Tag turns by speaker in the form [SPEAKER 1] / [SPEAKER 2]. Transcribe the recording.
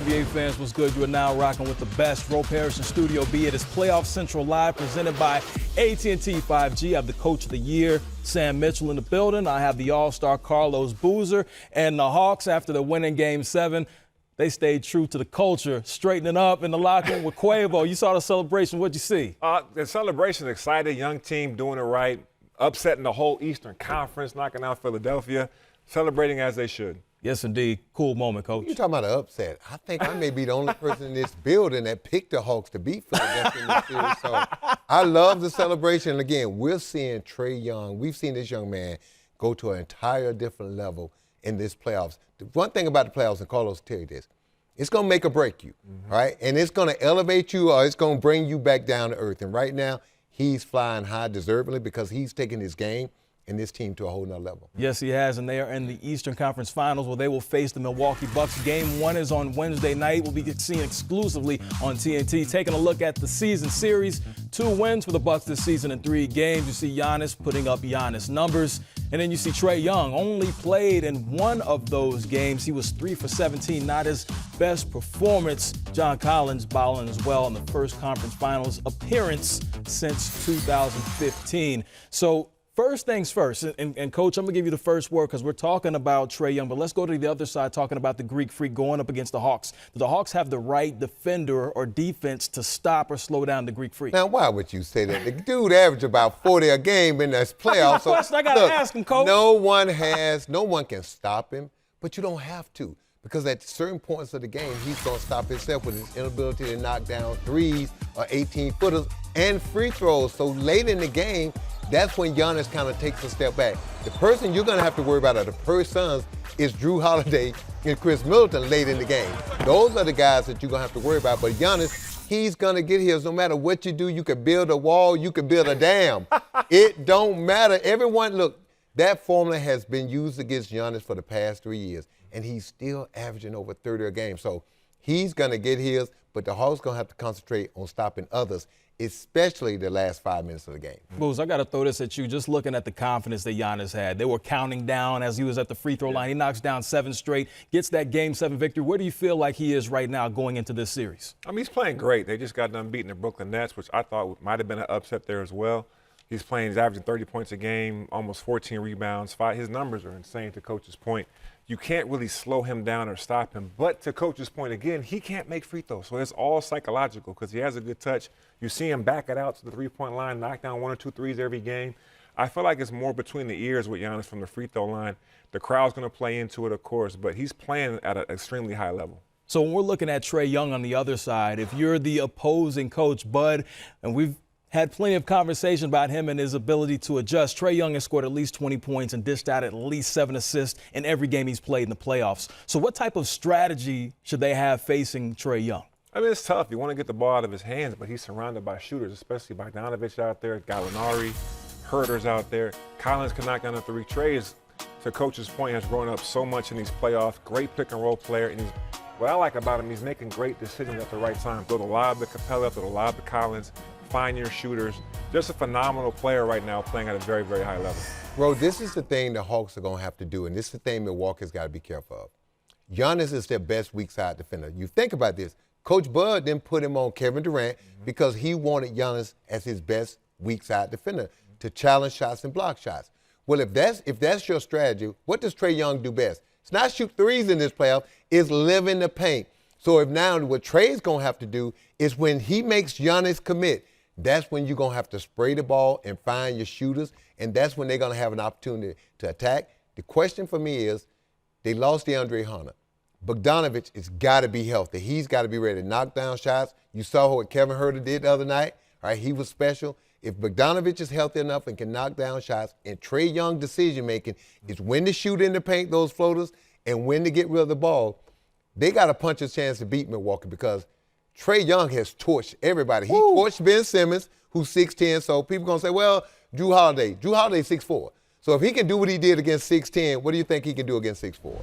[SPEAKER 1] NBA fans, what's good? You are now rocking with the best. Roe Parrish in Studio B. It is Playoff Central Live presented by AT&T 5G. I have the Coach of the Year, Sam Mitchell, in the building. I have the All-Star Carlos Boozer. And the Hawks, after the winning Game 7, they stayed true to the culture, straightening up in the locker room with Quavo. You saw the celebration. What'd you see?
[SPEAKER 2] The celebration, excited, young team doing it right, upsetting the whole Eastern Conference, knocking out Philadelphia, celebrating as they should.
[SPEAKER 1] Yes, indeed. Cool moment, Coach.
[SPEAKER 3] You're talking about an upset. I think I may be the only person in this building that picked the Hawks to beat Philadelphia in this series. So I love the celebration. And again, we're seeing Trae Young. We've seen this young man go to an entire different level in this playoffs. The one thing about the playoffs, and Carlos will tell you this, it's going to make or break you, right? And it's going to elevate you or it's going to bring you back down to earth. And right now, he's flying high deservedly because he's taking his game and this team to a whole nother level.
[SPEAKER 1] Yes, he has, and they are in the Eastern Conference Finals where they will face the Milwaukee Bucks. Game 1 is on Wednesday night. We'll be seen exclusively on TNT. Taking a look at the season series, 2 wins for the Bucks this season in 3 games. You see Giannis putting up Giannis numbers, and then you see Trae Young only played in 1 of those games. He was 3 for 17, not his best performance. John Collins balling as well in the first conference finals appearance since 2015. So first things first, and Coach, I'm going to give you the first word because we're talking about Trae Young, but let's go to the other side talking about the Greek Freak going up against the Hawks. Do the Hawks have the right defender or defense to stop or slow down the Greek Freak?
[SPEAKER 3] Now, why would you say that? The dude averaged about 40 a game in this playoffs.
[SPEAKER 1] That's my question. I got to ask him, Coach.
[SPEAKER 3] No one can stop him, but you don't have to. Because at certain points of the game, he's going to stop himself with his inability to knock down threes or 18-footers and free throws. So late in the game, that's when Giannis kind of takes a step back. The person you're going to have to worry about are the first sons is Drew Holiday and Chris Middleton late in the game. Those are the guys that you're going to have to worry about. But Giannis, he's going to get his. No matter what you do, you can build a wall, you can build a dam. It don't matter. Everyone, look, that formula has been used against Giannis for the past 3 years, and he's still averaging over 30 a game. So he's going to get his, but the Hawks going to have to concentrate on stopping others, especially the last 5 minutes of the game.
[SPEAKER 1] Booz, I got to throw this at you. Just looking at the confidence that Giannis had. They were counting down as he was at the free throw line. He knocks down 7 straight, gets that Game 7 victory. Where do you feel like he is right now going into this series?
[SPEAKER 2] I mean, he's playing great. They just got done beating the Brooklyn Nets, which I thought might have been an upset there as well. He's averaging 30 points a game, almost 14 rebounds. His numbers are insane, to Coach's point. You can't really slow him down or stop him. But to Coach's point again, he can't make free throws. So it's all psychological because he has a good touch. You see him back it out to the three-point line, knock down 1 or 2 threes every game. I feel like it's more between the ears with Giannis from the free throw line. The crowd's going to play into it, of course, but he's playing at an extremely high level.
[SPEAKER 1] So when we're looking at Trae Young on the other side, if you're the opposing coach, Bud, and we've had plenty of conversation about him and his ability to adjust. Trae Young has scored at least 20 points and dished out at least 7 assists in every game he's played in the playoffs. So what type of strategy should they have facing Trae Young?
[SPEAKER 2] I mean, it's tough. You want to get the ball out of his hands, but he's surrounded by shooters, especially Bogdanovich out there, Gallinari, Herter's out there. Collins can knock down a 3. Trae, to Coach's point, has grown up so much in these playoffs. Great pick-and-roll player. And what I like about him, he's making great decisions at the right time. Throw the lob to Capella, throw the lob to Collins. Find your shooters. Just a phenomenal player right now playing at a very, very high level.
[SPEAKER 3] Bro, this is the thing the Hawks are going to have to do, and this is the thing Milwaukee's got to be careful of. Giannis is their best weak side defender. You think about this. Coach Bud then put him on Kevin Durant because he wanted Giannis as his best weak side defender to challenge shots and block shots. Well, if that's your strategy, what does Trae Young do best? It's not shoot threes in this playoff. It's live in the paint. So if now what Trae's going to have to do is when he makes Giannis commit, that's when you're going to have to spray the ball and find your shooters, and that's when they're going to have an opportunity to attack. The question for me is, they lost DeAndre Hunter. Bogdanovich has got to be healthy. He's got to be ready to knock down shots. You saw what Kevin Herter did the other night. All right, he was special. If Bogdanovich is healthy enough and can knock down shots, and Trae Young decision-making is when to shoot in the paint those floaters and when to get rid of the ball, they got a puncher's chance to beat Milwaukee because Trae Young has torched everybody. He torched Ben Simmons, who's 6'10", so people going to say, well, Drew Holiday. Drew Holiday's 6'4". So if he can do what he did against 6'10", what do you think he can do against 6'4"?